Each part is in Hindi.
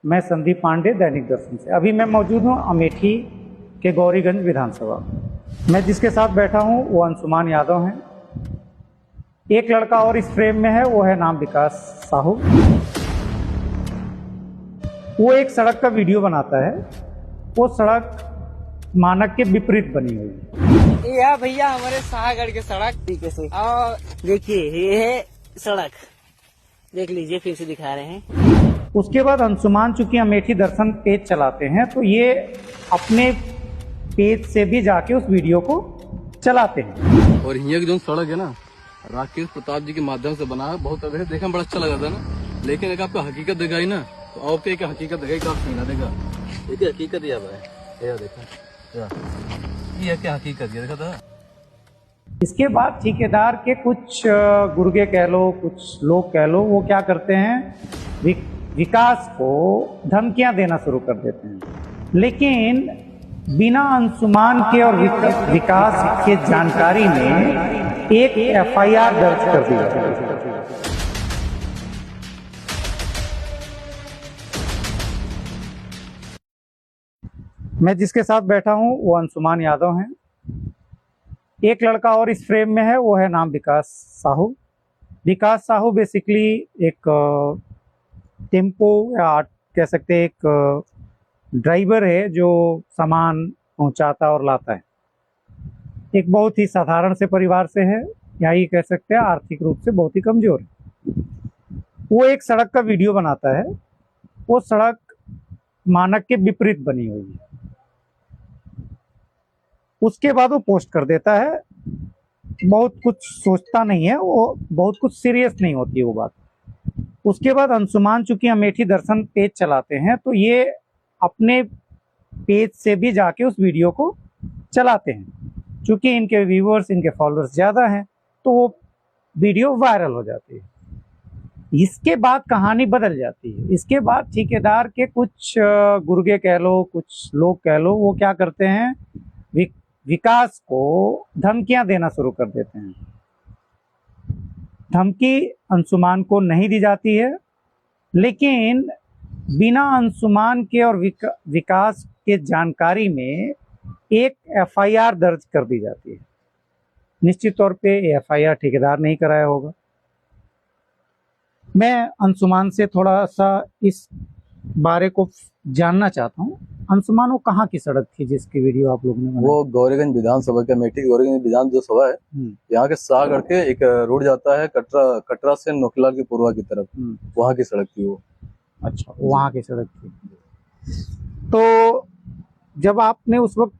मैं संदीप पांडे, दैनिक दर्शन से। अभी मैं मौजूद हूँ अमेठी के गौरीगंज विधानसभा। मैं जिसके साथ बैठा हूँ वो अंशुमान यादव हैं। एक लड़का और इस फ्रेम में है, वो है नाम विकास साहू। वो एक सड़क का वीडियो बनाता है। वो सड़क मानक के विपरीत बनी हुई है। ये है भैया हमारे शाहगढ़ के सड़क तरीके से। और देखिए ये है सड़क, देख लीजिए, फिर से दिखा रहे हैं। उसके बाद अंशुमान चूंकि अमेठी दर्शन पेज चलाते हैं तो ये अपने पेज से भी जाके उस वीडियो को चलाते हैं। और यहाँ की जो सड़क है ना, राकेश प्रताप जी के माध्यम से बना है। बहुत देखने में बड़ा अच्छा लगा था ना, लेकिन अगर आपको हकीकत दिखाई ना तो आपको एक हकीकत दिखाई का सीना देगा। देखिए हकीकत यह है, देखा ये क्या हकीकत है, देखा था। इसके बाद ठेकेदार के कुछ गुर्गे कह लो, कुछ लोग कह लो, वो क्या करते हैं, विकास को धमकियां देना शुरू कर देते हैं। लेकिन बिना अंशुमान के और विकास के जानकारी में एक एफआईआर दर्ज कर दी जाती है। मैं जिसके साथ बैठा हूं वो अंशुमान यादव हैं। एक लड़का और इस फ्रेम में है, वो है नाम विकास साहू। विकास साहू बेसिकली एक टेम्पो या कह सकते हैं एक ड्राइवर है जो सामान पहुंचाता और लाता है। एक बहुत ही साधारण से परिवार से है, या ये कह सकते हैं आर्थिक रूप से बहुत ही कमजोर है। वो एक सड़क का वीडियो बनाता है। वो सड़क मानक के विपरीत बनी हुई है। उसके बाद वो पोस्ट कर देता है। बहुत कुछ सोचता नहीं है वो, बहुत कुछ सीरियस नहीं होती वो बात। उसके बाद अंशुमान चूंकि अमेठी दर्शन पेज चलाते हैं तो ये अपने पेज से भी जाके उस वीडियो को चलाते हैं। चूंकि इनके व्यूअर्स, इनके फॉलोअर्स ज़्यादा हैं तो वो वीडियो वायरल हो जाती है। इसके बाद कहानी बदल जाती है। इसके बाद ठेकेदार के कुछ गुर्गे कह लो, कुछ लोग कह लो, वो क्या करते हैं, विकास को धमकियां देना शुरू कर देते हैं। धमकी अंशुमान को नहीं दी जाती है, लेकिन बिना अंशुमान के और विकास के जानकारी में एक एफआईआर दर्ज कर दी जाती है। निश्चित तौर पे एफआईआर ठेकेदार नहीं कराया होगा। मैं अंशुमान से थोड़ा सा इस बारे को जानना चाहता हूँ। अंशुमान, वो कहाँ की सड़क थी जिसकी वीडियो आप लोगों ने बनाई? वो गौरीगंज विधानसभा के, अमेठी गौरीगंज विधानसभा है। यहाँ के शाहगढ़ के एक रोड जाता है कटरा से नोखीलाल की पूर्वा की तरफ, वहाँ की सड़क थी वो। अच्छा, वहाँ की सड़क थी। तो जब आपने उस वक्त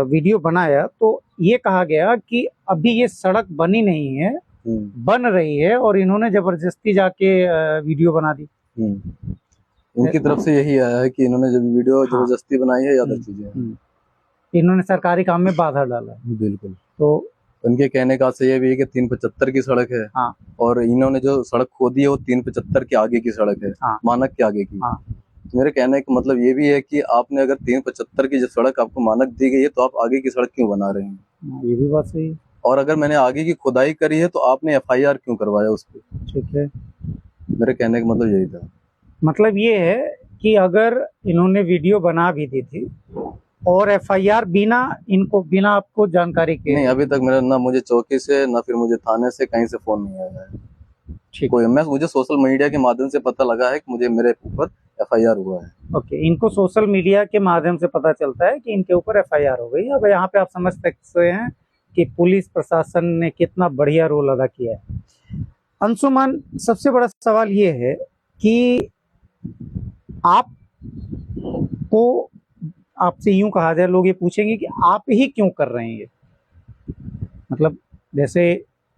वीडियो बनाया तो ये कहा गया कि अभी ये सड़क बनी नहीं है, बन रही है, और इन्होंने जबरदस्ती जाके वीडियो बना दी। उनकी तरफ से यही आया है कि इन्होंने जब वीडियो जबरदस्ती बनाई है या अलग चीजें, इन्होंने सरकारी काम में बाधा डाला है। बिल्कुल। तो उनके कहने का से ये भी है कि 375 की सड़क है। हाँ। और इन्होंने जो सड़क खोदी है वो 375 के आगे की सड़क है। हाँ। मानक के आगे की। हाँ। तो मेरे कहने का मतलब ये भी है कि आपने अगर 375 की जो सड़क आपको मानक दी गई है तो आप आगे की सड़क क्यों बना रहे हैं? ये भी बात सही है। और अगर मैंने आगे की खुदाई करी है तो आपने एफआईआर क्यों करवाया उस पर? ठीक है, मेरे कहने का मतलब यही था। मतलब ये है कि अगर इन्होंने वीडियो बना भी दी थी और एफआईआर बिना आपको जानकारी के, नहीं, अभी तक मेरा ना मुझे चौकी से ना फिर मुझे थाने से कहीं से फोन नहीं आया है। ठीक, मुझे सोशल मीडिया के माध्यम से पता लगा है कि मुझे मेरे ऊपर एफआईआर हुआ है। ओके, इनको सोशल मीडिया के माध्यम से पता चलता है कि इनके ऊपर एफआईआर हो गई। अब यहाँ पे आप समझ सकते हैं कि पुलिस प्रशासन ने कितना बढ़िया रोल अदा किया है। अंशुमान, सबसे बड़ा सवाल ये है कि आपसे यूं कहा जाए, लोग ये पूछेंगे कि आप ही क्यों कर रहे हैं ये। मतलब जैसे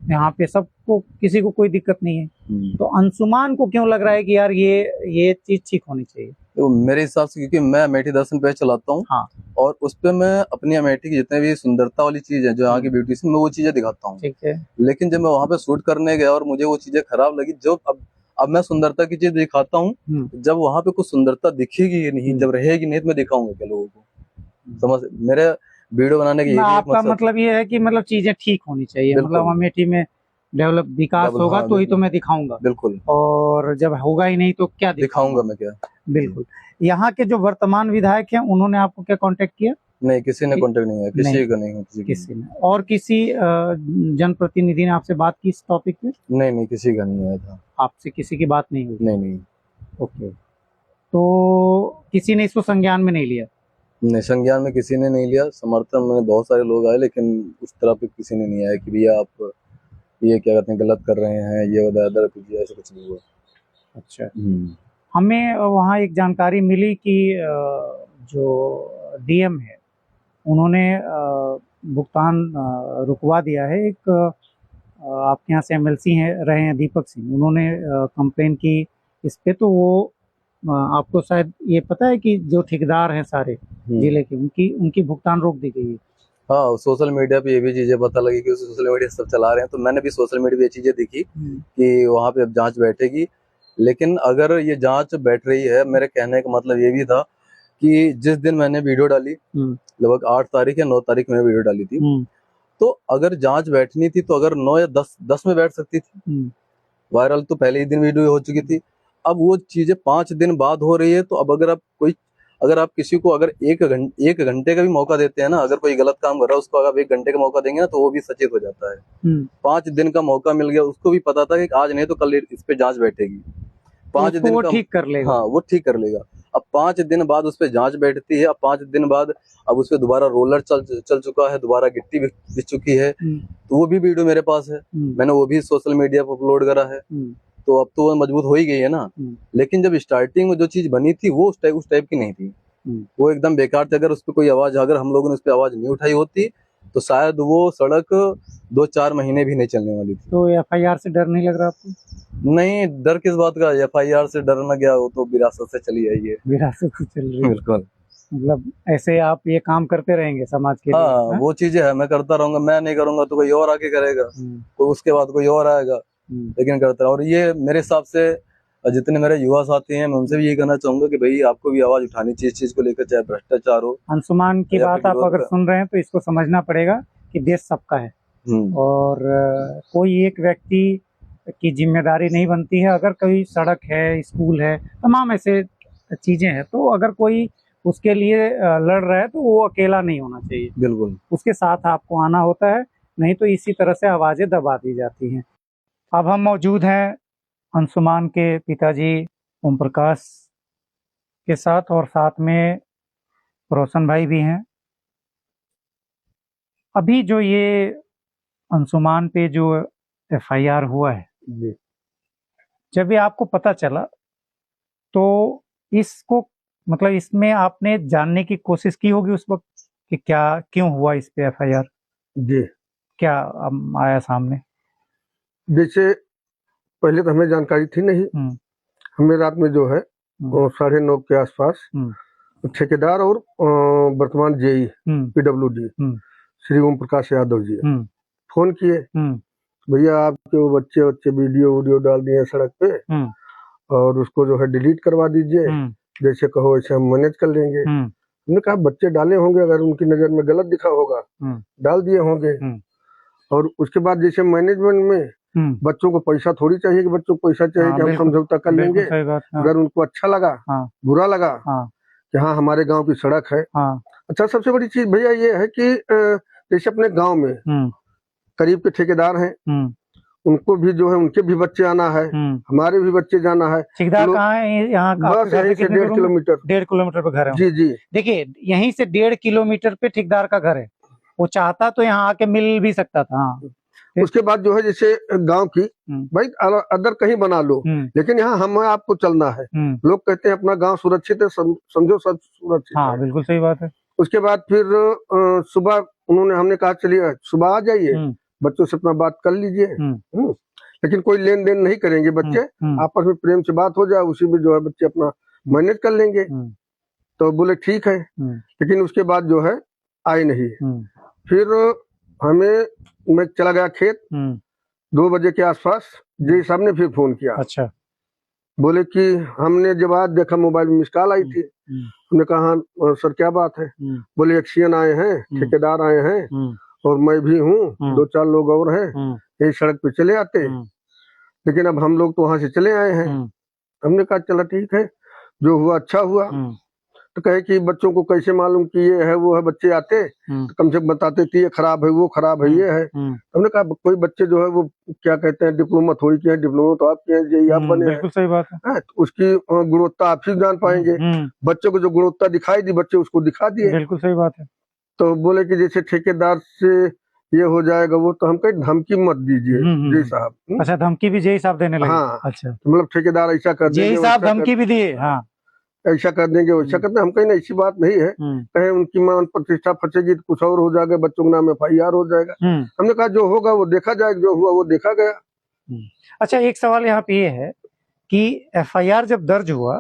यहाँ पे सबको, किसी को कोई दिक्कत नहीं है, तो अंशुमान को क्यों लग रहा है कि यार ये चीज ठीक होनी चाहिए? तो मेरे हिसाब से, क्योंकि मैं अमेठी दर्शन पेज चलाता हूँ। हाँ। और उस पे मैं अपनी अमेठी की जितने भी सुंदरता वाली चीज है, जो यहाँ की ब्यूटी से, मैं वो चीजें दिखाता हूँ। ठीक है। लेकिन जब मैं वहाँ पे शूट करने गया और मुझे वो चीजें खराब लगी, जो अब मैं सुंदरता की चीज दिखाता हूँ, जब वहाँ पे कुछ सुंदरता दिखेगी नहीं, जब रहेगी नहीं, तो मैं दिखाऊंगा क्या लोगों को? समझ मेरे वीडियो बनाने की आपका मतलब ये है कि मतलब चीजें ठीक होनी चाहिए, मतलब अमेठी में डेवलप विकास होगा तो ही तो मैं दिखाऊंगा। बिल्कुल। और जब होगा ही नहीं तो क्या दिखाऊंगा मैं क्या? बिल्कुल। यहाँ के जो वर्तमान विधायक हैं उन्होंने आपको क्या कांटेक्ट किया? नहीं, किसी ने कांटेक्ट नहीं है, किसी नहीं। का नहीं है, किसी का किसी ने? और किसी जनप्रतिनिधि ने आपसे बात की इस टॉपिक पे? नहीं, नहीं, किसी का नहीं आया था। आपसे किसी की बात नहीं हुई? नहीं, नहीं, ओके। तो किसी ने इसको संज्ञान में नहीं लिया? नहीं, संज्ञान में किसी ने नहीं लिया। समर्थन में बहुत सारे लोग आए, लेकिन उस तरह पे किसी ने नहीं आया कि भैया आप ये क्या कहते हैं, गलत कर रहे हैं, ये अदर कुछ, ऐसा कुछ नहीं हुआ। अच्छा। हमें वहाँ एक जानकारी मिली कि जो डीएम है उन्होंने भुगतान रुकवा दिया है। एक आपके यहाँ से एमएलसी हैं रहे हैं दीपक सिंह, उन्होंने कंप्लेन की इस पे। तो वो आपको शायद ये पता है कि जो ठेकेदार हैं सारे जिले के, उनकी भुगतान रोक दी गई है। हाँ, सोशल मीडिया पे ये भी चीजें पता लगी कि सोशल मीडिया सब चला रहे हैं, तो मैंने भी सोशल मीडिया पे ये चीजें देखी कि वहाँ पे अब जांच बैठेगी। लेकिन अगर ये जांच बैठ रही है, मेरे कहने का मतलब ये भी था कि जिस दिन मैंने वीडियो डाली, लगभग 8 तारीख या 9 तारीख में वीडियो डाली थी, तो अगर जांच बैठनी थी तो अगर 9 या 10 में बैठ सकती थी। वायरल तो पहले ही दिन वीडियो हो चुकी थी। अब वो चीजें 5 दिन बाद हो रही है, तो अब अगर आप किसी को अगर 1 घंटे का भी मौका देते हैं ना, अगर कोई गलत काम कर रहा है उसको अगर 1 घंटे का मौका देंगे ना, तो वो भी सचेत हो जाता है। 5 दिन का मौका मिल गया, उसको भी पता था कि आज नहीं तो कल इस पे जांच बैठेगी। 5 दिन वो ठीक कर लेगा। हाँ, वो ठीक कर लेगा। अब 5 दिन बाद उस पर जांच बैठती है। अब 5 दिन बाद अब उस पर दोबारा रोलर चल चुका है, दोबारा गिट्टी बिछ चुकी है, तो वो भी वीडियो मेरे पास है, मैंने वो भी सोशल मीडिया पर अपलोड करा है। तो अब तो वो मजबूत हो ही गई है ना। लेकिन जब स्टार्टिंग में जो चीज बनी थी वो उस टाइप की नहीं थी, वो एकदम बेकार थी। अगर उस पर कोई आवाज, अगर हम लोगों ने उस पर आवाज नहीं उठाई होती तो शायद वो सड़क 2-4 महीने भी नहीं चलने वाली थी। तो एफआईआर से डर नहीं लग रहा आपको? नहीं, डर किस बात का? एफआईआर से डरना क्या, वो तो विरासत से चली आई है। विरासत से चल रही है। बिल्कुल। मतलब ऐसे आप ये काम करते रहेंगे समाज के लिए? हाँ, वो चीजें है, मैं करता रहूंगा। मैं नहीं करूंगा तो कोई और आके करेगा, कोई उसके बाद कोई और आएगा, लेकिन करता रहा। और ये मेरे हिसाब से जितने मेरे युवा साथी हैं, मैं उनसे भी यही कहना चाहूंगा कि भाई आपको भी आवाज उठानी चाहिए इस चीज को लेकर, चाहे भ्रष्टाचार हो। अंशुमान की बात आप अगर सुन रहे हैं तो इसको समझना पड़ेगा कि देश सबका है, और कोई एक व्यक्ति की जिम्मेदारी नहीं बनती है। अगर कोई सड़क है, स्कूल है, तमाम ऐसे चीजें हैं, तो अगर कोई उसके लिए लड़ रहा है तो वो अकेला नहीं होना चाहिए। बिल्कुल, उसके साथ आपको आना होता है, नहीं तो इसी तरह से आवाजें दबा दी जाती हैं। अब हम मौजूद हैं अंशुमान के पिताजी ओम प्रकाश के साथ, और साथ में रोशन भाई भी हैं। अभी जो ये अंशुमान पे जो एफआईआर हुआ है, जब ये आपको पता चला तो इसको मतलब इसमें आपने जानने की कोशिश की होगी उस वक्त कि क्या क्यों हुआ इस पे एफआईआर? जी, क्या आया सामने? जैसे पहले तो हमें जानकारी थी नहीं। हमें रात में जो है 9:30 के आसपास ठेकेदार और वर्तमान JEE PWD Shri Om Prakash Yadav ji phone किए, भैया आपके वो बच्चे वीडियो डाल दिए सड़क पे, और उसको जो है डिलीट करवा दीजिए, जैसे कहो वैसे हम मैनेज कर लेंगे। हमने कहा बच्चे डाले होंगे, अगर उनकी नजर में गलत दिखा होगा डाल दिए होंगे। और उसके बाद जैसे मैनेजमेंट में बच्चों को पैसा थोड़ी चाहिए कि बच्चों को पैसा चाहिए कि हम समझौता कर लेंगे। अगर उनको अच्छा लगा, बुरा लगा कि हाँ हमारे गांव की सड़क है। अच्छा, सबसे बड़ी चीज भैया ये है कि जैसे अपने गांव में करीब के ठेकेदार हैं, उनको भी जो है उनके भी बच्चे आना है, हमारे भी बच्चे जाना है। ठेकेदार कहाँ है? यहाँ बस यहीं से 1.5 किलोमीटर। 1.5 किलोमीटर पे घर है? जी जी, देखिए यहीं से 1.5 किलोमीटर पे ठेकेदार का घर है। वो चाहता तो यहाँ आके मिल भी सकता था। उसके बाद जो है जैसे गांव की भाई अदर कहीं बना लो, लेकिन यहाँ हमें आपको चलना है। लोग कहते हैं अपना गांव सुरक्षित है, समझो सब सुरक्षित है। बिल्कुल सही बात है। उसके बाद फिर सुबह हमने कहा चलिए सुबह आ जाइए, बच्चों से अपना बात कर लीजिए। लेकिन कोई लेन देन नहीं करेंगे बच्चे, आपस में प्रेम से बात हो जाए, उसी में जो है बच्चे अपना मैनेज कर लेंगे। तो बोले ठीक है, लेकिन उसके बाद जो है आए नहीं। फिर मैं चला गया खेत, 2 बजे के आसपास जी साहब ने फिर फोन किया। अच्छा। बोले कि हमने जब आज देखा मोबाइल में मिस कॉल आई थी। हमने कहा सर क्या बात है? बोले एक्सीएन आए हैं, ठेकेदार आए हैं, और मैं भी हूँ, 2-4 लोग और हैं, यही सड़क पे चले आते, लेकिन अब हम लोग तो वहां से चले आए हैं। हमने कहा चला ठीक है। जो हुआ अच्छा हुआ। तो कहे कि बच्चों को कैसे मालूम कि ये है वो है, बच्चे आते तो कम से कम बताते थे ये खराब है वो खराब है ये है। हमने कहा कोई बच्चे जो है वो क्या कहते हैं डिप्लोमा थोड़ी किए हैं, डिप्लोमा तो आप किए हैं, ये आप बने बिल्कुल सही बात है। तो उसकी गुणवत्ता आप ही जान पाएंगे। बच्चों को जो गुणवत्ता दिखाई दी बच्चे उसको दिखा दिए। बिल्कुल सही बात है। तो बोले कि जैसे ठेकेदार से ये हो जाएगा वो, तो हम कहीं धमकी मत दीजिए जी साहब। अच्छा, धमकी भी जेई साहब देने लगे? हाँ, अच्छा, तो मतलब ठेकेदार ऐसा कर देंगे, जेई साहब धमकी भी दिए? हाँ, ऐसा कर देंगे वैसा कर देंगे। हम कहीं ऐसी बात नहीं है, कहीं उनकी मान प्रतिष्ठा फंसेगी तो कुछ और हो जाएगा, बच्चों के नाम FIR हो जाएगा। हमने कहा जो होगा वो देखा जाएगा, जो हुआ वो देखा गया। अच्छा, एक सवाल यहाँ पे ये है कि FIR जब दर्ज हुआ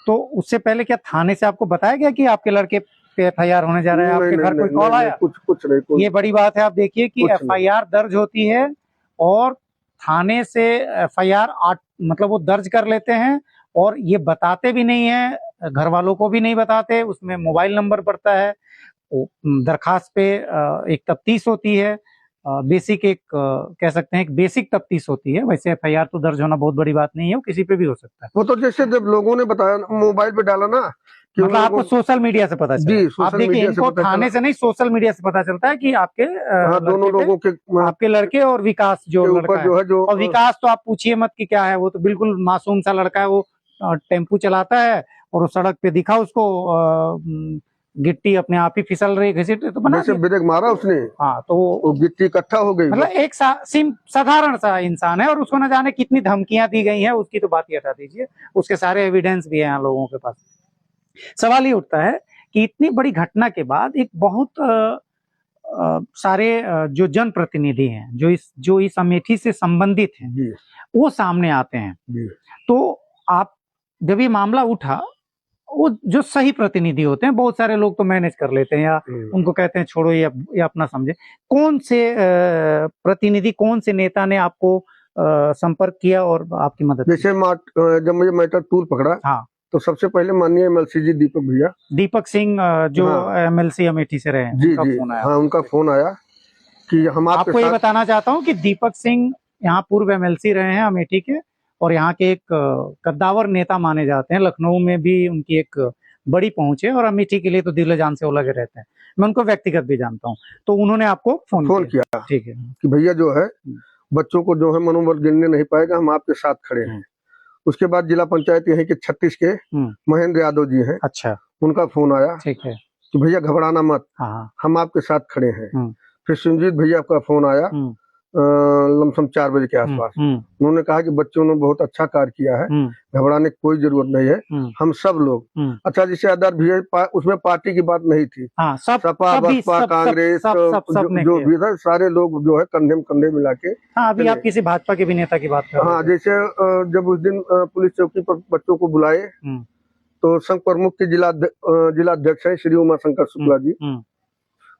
तो उससे पहले क्या थाने से आपको बताया गया कि आपके लड़के पे FIR होने जा रहा है? आपके घर कोई कॉल आया? कुछ नहीं। ये बड़ी बात है। आप देखिए कि FIR दर्ज होती है और थाने से FIR मतलब वो दर्ज कर लेते हैं और ये बताते भी नहीं है, घर वालों को भी नहीं बताते। उसमें मोबाइल नंबर पड़ता है, दरखास्त पे एक तफ्तीश होती है, बेसिक एक कह सकते हैं एक बेसिक तफ्तीश होती है। वैसे FIR तो दर्ज होना बहुत बड़ी बात नहीं है, वो किसी पे भी हो सकता है। वो तो जैसे जब लोगों ने बताया मोबाइल पे डाला ना, मतलब आपको सोशल मीडिया से पता चला? जी, आप देखिए इनको थाने से नहीं सोशल मीडिया से पता चलता है कि आपके दोनों लोगों के, आपके लड़के और विकास जो लड़का है, और विकास तो आप पूछिए मत कि क्या है, वो तो बिल्कुल मासूम सा लड़का है। वो टेम्पू चलाता है और वो सड़क पे दिखा उसको गिट्टी अपने आप ही फिसल रही, घसीट तो बना ब्रेक मारा उसने। हाँ, तो वो गिट्टी इकट्ठा हो गई। मतलब एक साधारण सा इंसान है और उसको न जाने कितनी धमकियां दी गई हैं, उसकी तो बात ही हटा दीजिए, उसके सारे एविडेंस भी हैं यहाँ लोगों के पास। सवाल ये उठता है कि इतनी बड़ी घटना के बाद एक बहुत सारे जो जनप्रतिनिधि हैं जो इस अमेठी से संबंधित हैं वो सामने आते हैं। तो आप जब ये मामला उठा, वो जो सही प्रतिनिधि होते हैं, बहुत सारे लोग तो मैनेज कर लेते हैं या उनको कहते हैं छोड़ो ये अपना समझे, कौन से प्रतिनिधि, कौन से नेता ने आपको संपर्क किया और आपकी मदद? जैसे जब मुझे मैटर टूल पकड़ा, हाँ, तो सबसे पहले माननीय MLC जी दीपक सिंह जो MLC अमेठी से रहे हैं, जी, फोन आया। हाँ, उनका फोन आया कि हम आपको ये बताना चाहता हूँ कि दीपक सिंह यहाँ पूर्व MLC रहे हैं अमेठी के और यहाँ के एक कद्दावर नेता माने जाते हैं। लखनऊ में भी उनकी एक बड़ी पहुंच है और अमेठी के लिए तो दिल जान से वो लगे रहते हैं। मैं उनको व्यक्तिगत भी जानता हूँ। तो उन्होंने आपको फोन किया? ठीक है, कि भैया जो है बच्चों को जो है मनोबल गिरने नहीं पाएगा, हम आपके साथ खड़े हैं। उसके बाद जिला पंचायत यहीं के 36 के महेंद्र यादव जी हैं। अच्छा, उनका फोन आया, ठीक है, कि भैया घबराना मत, हम आपके साथ खड़े हैं। फिर सुरजीत भैया का फोन आया लमसम 4 बजे के आसपास। उन्होंने कहा कि बच्चों ने बहुत अच्छा कार्य किया है, घबराने की कोई जरूरत नहीं है, हम सब लोग। अच्छा, जिसे अदर भी उसमें पार्टी की बात नहीं थी, सपा बसपा कांग्रेस जो भी था, सारे लोग जो है कंधे में कंधे मिला के। हाँ, अभी आप किसी भाजपा के भी नेता की बात कर रहे हैं? हाँ, जैसे जब उस दिन पुलिस चौकी पर बच्चों को बुलाए तो संघ प्रमुख के जिला अध्यक्ष है श्री उमा शंकर शुक्ला जी,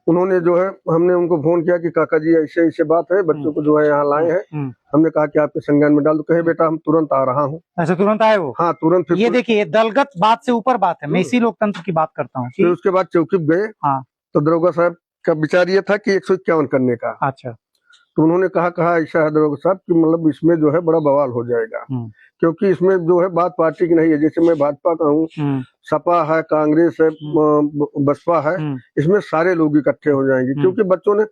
उन्होंने जो है, हमने उनको फोन किया कि काका जी ऐसे ऐसे बात है, बच्चों को जो है यहाँ लाए हैं। हमने कहा कि आपके संज्ञान में डाल दो। कहे बेटा हम तुरंत आ रहा हूँ। ऐसे तुरंत आए वो? हाँ, तुरंत। ये देखिए दलगत बात से ऊपर बात है, मैं इसी लोकतंत्र की बात करता हूँ। फिर उसके बाद चौकी गए। हाँ, तो दरोगा साहब का विचार ये था कि 151 करने का। अच्छा, तो उन्होंने कहा ऐसा है दरोगा साहब कि मतलब इसमें जो है बड़ा बवाल हो जाएगा, क्योंकि इसमें जो है बात पार्टी की नहीं है। जैसे मैं भाजपा का हूँ, सपा है, कांग्रेस है, बसपा है, इसमें सारे लोग इकट्ठे हो जाएंगे, क्योंकि बच्चों ने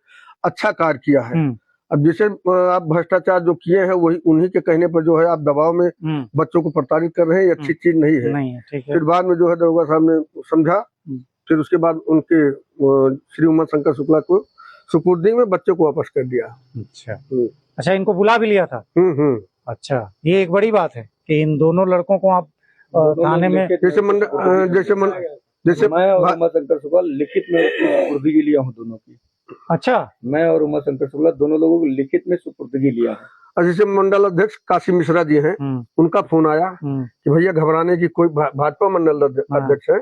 अच्छा कार्य किया है। अब जैसे आप भ्रष्टाचार जो किए हैं वही उन्हीं के कहने पर जो है आप दबाव में बच्चों को प्रताड़ित कर रहे हैं, ये अच्छी चीज नहीं है। फिर बाद में जो है दरोगा साहब ने समझा, फिर उसके बाद उनके श्री उमा शंकर शुक्ला को सुपुर्दी में बच्चों को वापस कर दिया। अच्छा, इनको बुला भी लिया था? अच्छा, ये एक बड़ी बात है कि इन दोनों लड़कों को आप थाने में, जैसे मैं और उमा शंकर शुक्ला लिखित में सुपुर्दगी लिया हूँ दोनों की। अच्छा, मैं और उमा शंकर शुक्ला दोनों लोगों को लिखित में सुपुर्दगी लिया है। और जैसे मंडल अध्यक्ष काशी मिश्रा जी हैं, उनका फोन आया कि भैया घबराने की कोई, भाजपा मंडल अध्यक्ष है,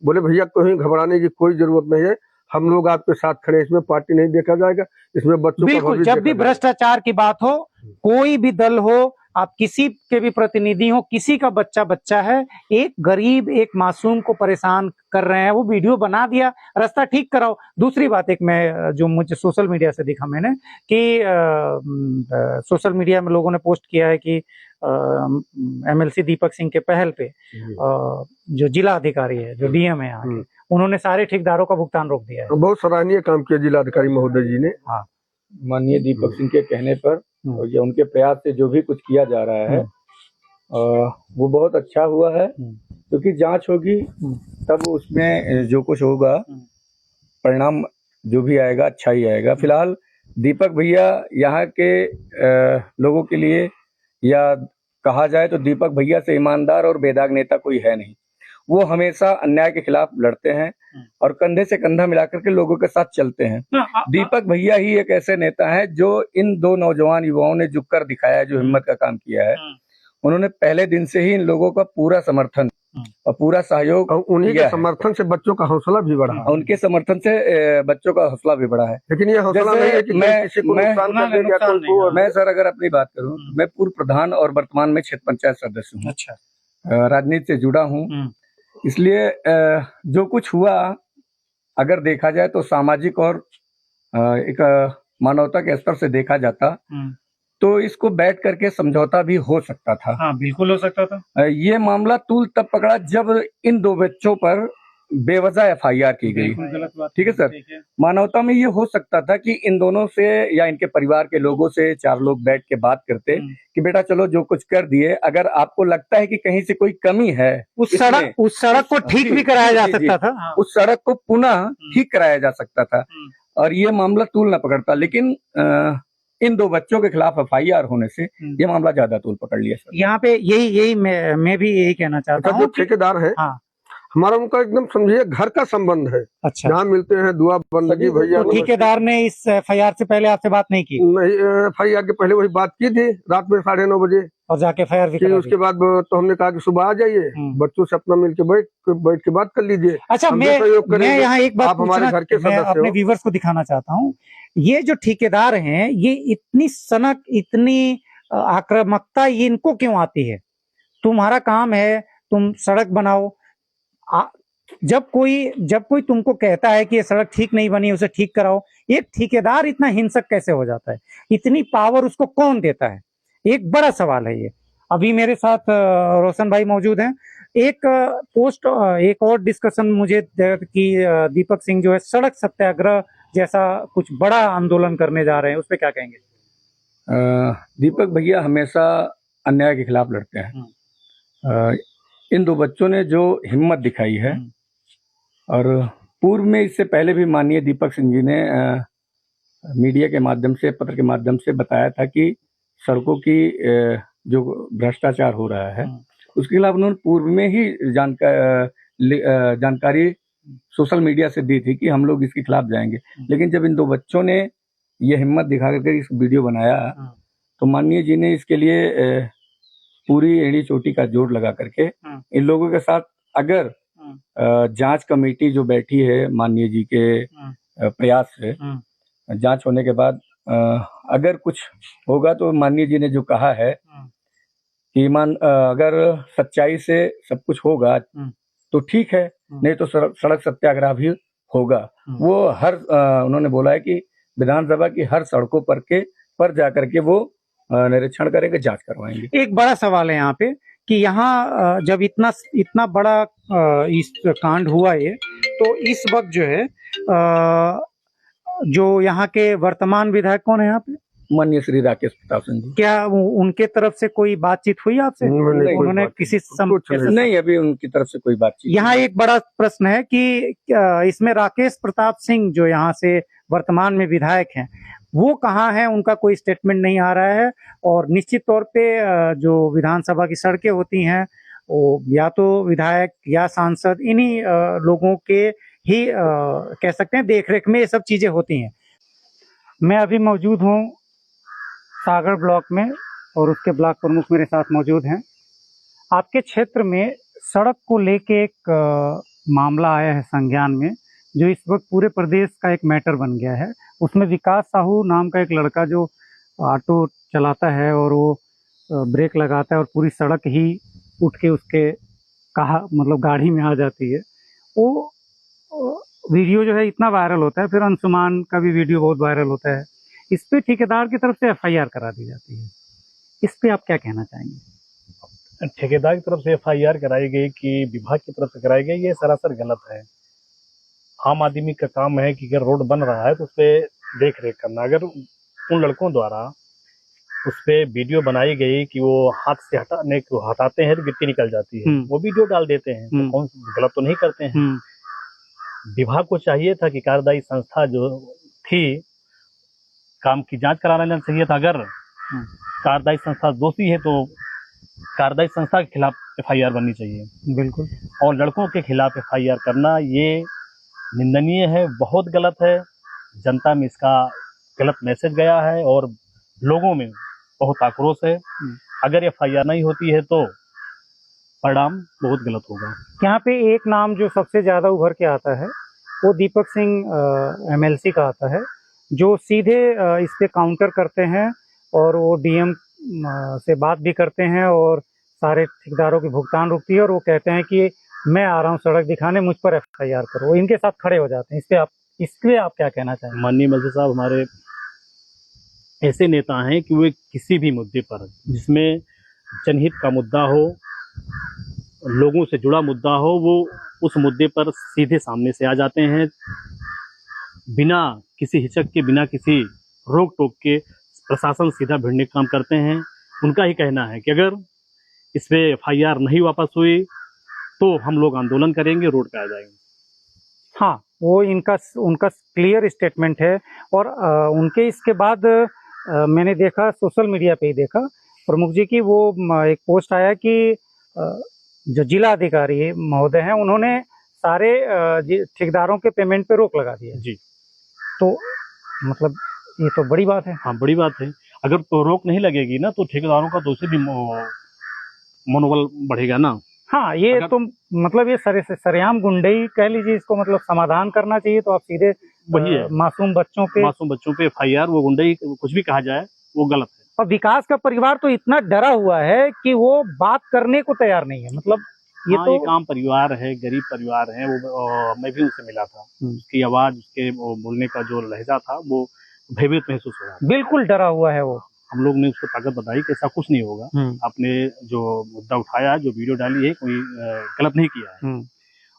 बोले भैया कोई घबराने की कोई जरूरत नहीं है, हम लोग आपके साथ खड़े, इसमें पार्टी नहीं देखा जाएगा, इसमें बच्चों का बिल्कुल। जब भी भ्रष्टाचार की बात हो, कोई भी दल हो, आप किसी के भी प्रतिनिधि हो, किसी का बच्चा है, एक गरीब एक मासूम को परेशान कर रहे हैं, वो वीडियो बना दिया, रास्ता ठीक कराओ। दूसरी बात एक मैं जो मुझे सोशल मीडिया से दिखा मैंने कि सोशल मीडिया में लोगों ने पोस्ट किया है कि MLC दीपक सिंह के पहल पे जो जिला अधिकारी है, जो DM है यहाँ के, उन्होंने सारे ठेकेदारों का भुगतान रोक दिया है। बहुत सराहनीय काम किया जिला अधिकारी महोदय जी ने। हाँ, माननीय दीपक सिंह के कहने पर और ये उनके प्रयास से जो भी कुछ किया जा रहा है वो बहुत अच्छा हुआ है, क्योंकि जांच होगी तब उसमें जो कुछ होगा परिणाम जो भी आएगा अच्छा ही आएगा। फिलहाल दीपक भैया यहाँ के लोगों के लिए, या कहा जाए तो दीपक भैया से ईमानदार और बेदाग नेता कोई है नहीं। वो हमेशा अन्याय के खिलाफ लड़ते हैं और कंधे से कंधा मिलाकर के लोगों के साथ चलते हैं। दीपक भैया ही एक ऐसे नेता हैं जो इन दो नौजवान युवाओं ने झुककर दिखाया है, जो हिम्मत का काम किया है। उन्होंने पहले दिन से ही इन लोगों का पूरा समर्थन और पूरा सहयोग, और उन्हीं के समर्थन से बच्चों का हौसला भी बढ़ा। उनके समर्थन से बच्चों का हौसला भी बढ़ा है। लेकिन ये हौसला नहीं है कि किसी को नुकसान कर देगा कोई। मैं सर अगर अपनी बात करूं, मैं पूर्व प्रधान और वर्तमान में क्षेत्र पंचायत सदस्य हूँ। अच्छा, राजनीति से जुड़ा हूँ, इसलिए जो कुछ हुआ अगर देखा जाए तो सामाजिक और एक मानवता के स्तर से देखा जाता तो इसको बैठ करके समझौता भी हो सकता था। हाँ, बिल्कुल हो सकता था। ये मामला तूल तब पकड़ा जब इन दो बच्चों पर बेवजह FIR की गई। ठीक है सर, मानवता में ये हो सकता था कि इन दोनों से या इनके परिवार के लोगों से 4 लोग बैठ के बात करते कि बेटा चलो जो कुछ कर दिए, अगर आपको लगता है कि कहीं से कोई कमी है उस सड़क को ठीक भी कराया जा सकता था। उस सड़क को पुनः ठीक कराया जा सकता था और ये मामला तूल न पकड़ता। लेकिन इन दो बच्चों के खिलाफ FIR होने से ये मामला ज्यादा तूल पकड़ लिया सर। यहाँ पे यही मैं भी यही कहना चाहता हूँ। जो ठेकेदार है, हाँ, हमारा उनका एकदम समझिए घर का संबंध है। अच्छा, जहाँ मिलते हैं दुआ बंदगी भैया। तो ठेकेदार ने इस FIR से पहले आपसे बात नहीं की? नहीं, FIR के पहले वही बात की थी रात में 9:30 बजे, और जाके FIR भी करा दी। उसके बाद तो हमने कहा कि सुबह आ जाइए, बच्चों से अपना मिलके बैठ के बात कर लीजिए। अच्छा, मैं यहाँ एक बात हमारे घर के मैं अपने व्यूवर्स को दिखाना चाहता हूँ। ये जो ठेकेदार हैं, ये इतनी सनक, इतनी आक्रामकता ये इनको क्यों आती है? तुम्हारा काम है तुम सड़क बनाओ। जब कोई तुमको कहता है कि ये सड़क ठीक नहीं बनी, उसे ठीक कराओ, एक ठेकेदार इतना हिंसक कैसे हो जाता है? इतनी पावर उसको कौन देता है? एक बड़ा सवाल है ये। अभी मेरे साथ रोशन भाई मौजूद हैं। एक और डिस्कशन मुझे कि दीपक सिंह जो है सड़क सत्याग्रह जैसा कुछ बड़ा आंदोलन करने जा रहे हैं, उस पर क्या कहेंगे? दीपक भैया हमेशा अन्याय के खिलाफ लड़ते हैं। इन दो बच्चों ने जो हिम्मत दिखाई है, और पूर्व में इससे पहले भी माननीय दीपक सिंह जी ने मीडिया के माध्यम से, पत्र के माध्यम से बताया था कि सड़कों की जो भ्रष्टाचार हो रहा है उसके खिलाफ उन्होंने पूर्व में ही जानकारी सोशल मीडिया से दी थी कि हम लोग इसके खिलाफ जाएंगे। लेकिन जब इन दो बच्चों ने ये हिम्मत दिखा करके इस वीडियो बनाया तो माननीय जी ने इसके लिए पूरी एड़ी चोटी का जोड़ लगा करके इन लोगों के साथ, अगर जांच कमेटी जो बैठी है माननीय जी के प्रयास से, जांच होने के बाद अगर कुछ होगा तो माननीय जी ने जो कहा है कि अगर सच्चाई से सब कुछ होगा तो ठीक है, नहीं तो सड़क सत्याग्रह भी होगा। वो उन्होंने बोला है कि विधानसभा की हर सड़कों पर जाकर के वो निरीक्षण करेंगे, जांच करवाएंगे। एक बड़ा सवाल है यहाँ पे कि यहाँ जब इतना बड़ा इस कांड हुआ ये, तो इस वक्त जो है जो यहाँ के वर्तमान विधायक कौन है यहाँ पे? माननीय श्री राकेश प्रताप सिंह जी। क्या उनके तरफ से कोई बातचीत हुई आपसे? उन्होंने किसी नहीं, अभी उनकी तरफ से कोई बातचीत। यहाँ एक बड़ा प्रश्न है कि इसमें राकेश प्रताप सिंह जो यहाँ से वर्तमान में विधायक हैं, वो कहाँ है? उनका कोई स्टेटमेंट नहीं आ रहा है। और निश्चित तौर पे जो विधानसभा की सड़कें होती हैं वो या तो विधायक या सांसद इन्हीं लोगों के ही कह सकते हैं देखरेख में ये सब चीजें होती हैं। मैं अभी मौजूद हूँ सागर ब्लॉक में और उसके ब्लॉक प्रमुख मेरे साथ मौजूद हैं। आपके क्षेत्र में सड़क को लेके एक मामला आया है संज्ञान में, जो इस वक्त पूरे प्रदेश का एक मैटर बन गया है। उसमें विकास साहू नाम का एक लड़का जो ऑटो चलाता है और वो ब्रेक लगाता है और पूरी सड़क ही उठ के उसके मतलब गाड़ी में आ जाती है। वो वीडियो जो है इतना वायरल होता है, फिर अंशुमान का भी वीडियो बहुत वायरल होता है। इस पे ठेकेदार की तरफ से FIR करा दी जाती है। इस पे आप क्या कहना चाहेंगे? ठेकेदार की तरफ से FIR कराई गई कि विभाग की तरफ से कराई गई, ये सरासर गलत है। आम आदमी का काम है कि अगर रोड बन रहा है तो उस पर देख रेख करना। अगर उन लड़कों द्वारा उस पे वीडियो बनाई गई कि वो हाथ से हटाते हैं तो गिट्टी निकल जाती है, वो वीडियो डाल देते हैं, तो कौन गलत तो नहीं करते हैं। विभाग को चाहिए था कि कार्यदायी संस्था जो थी काम की जांच कराना चाहिए था। अगर कार्यदायी संस्था दोषी है तो कार्यदायी संस्था के खिलाफ FIR बननी चाहिए। बिल्कुल। और लड़कों के खिलाफ FIR करना ये निंदनीय है, बहुत गलत है। जनता में इसका गलत मैसेज गया है और लोगों में बहुत आक्रोश है। अगर FIR नहीं होती है तो परिणाम बहुत गलत होगा। यहाँ पे एक नाम जो सबसे ज्यादा उभर के आता है वो दीपक सिंह MLC का आता है, जो सीधे इस पे काउंटर करते हैं और वो DM से बात भी करते हैं और सारे ठेकेदारों की भुगतान रुकती है और वो कहते हैं कि मैं आ रहा हूँ सड़क दिखाने, मुझ पर FIR करो। वो इनके साथ खड़े हो जाते हैं। इसलिए आप क्या कहना चाहेंगे? माननीय मंत्री साहब हमारे ऐसे नेता हैं कि वे किसी भी मुद्दे पर जिसमें जनहित का मुद्दा हो, लोगों से जुड़ा मुद्दा हो, वो उस मुद्दे पर सीधे सामने से आ जाते हैं, बिना किसी हिचक के, बिना किसी रोक टोक के प्रशासन सीधा भिड़ने का काम करते हैं। उनका ही कहना है कि अगर इस पे FIR नहीं वापस हुई तो हम लोग आंदोलन करेंगे, रोड पे आ जाएंगे। हाँ, वो उनका क्लियर स्टेटमेंट है। और उनके इसके बाद मैंने देखा, सोशल मीडिया पे ही देखा प्रमुख जी की वो एक पोस्ट आया कि जो जिला अधिकारी महोदय हैं उन्होंने सारे ठेकेदारों के पेमेंट पे रोक लगा दिया जी। तो मतलब ये तो बड़ी बात है। हाँ, बड़ी बात है। अगर तो रोक नहीं लगेगी ना तो ठेकेदारों का दूसरे भी मनोबल बढ़ेगा ना। हाँ, ये तो मतलब ये सरेआम गुंडई कह लीजिए इसको, मतलब समाधान करना चाहिए तो आप सीधे वही है, मासूम बच्चों पे FIR, वो गुंडई कुछ भी कहा जाए वो गलत है। और विकास का परिवार तो इतना डरा हुआ है कि वो बात करने को तैयार नहीं है। मतलब ये हाँ, तो एक आम परिवार है, गरीब परिवार है। वो मैं भी उनसे मिला था, उसकी आवाज, उसके बोलने का जो लहजा था वो भयभीत महसूस हो रहा था। बिल्कुल डरा हुआ है वो। हम लोग ने उसको ताकत बताई कि ऐसा कुछ नहीं होगा, आपने जो मुद्दा उठाया, जो वीडियो डाली है, कोई गलत नहीं किया है।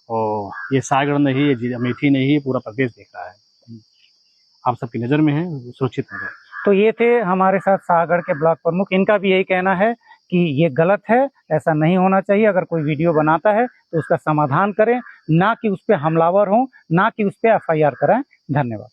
और ये सागड़ नहीं, ये अमेठी नहीं, पूरा प्रदेश देख रहा है। आप सबकी नजर में है, सुरक्षित रहे। तो ये थे हमारे साथ सागड़ के ब्लॉक प्रमुख। इनका भी यही कहना है कि ये गलत है, ऐसा नहीं होना चाहिए। अगर कोई वीडियो बनाता है तो उसका समाधान करें, ना कि उस पर हमलावर हो, ना कि उस पर FIR कराएं। धन्यवाद।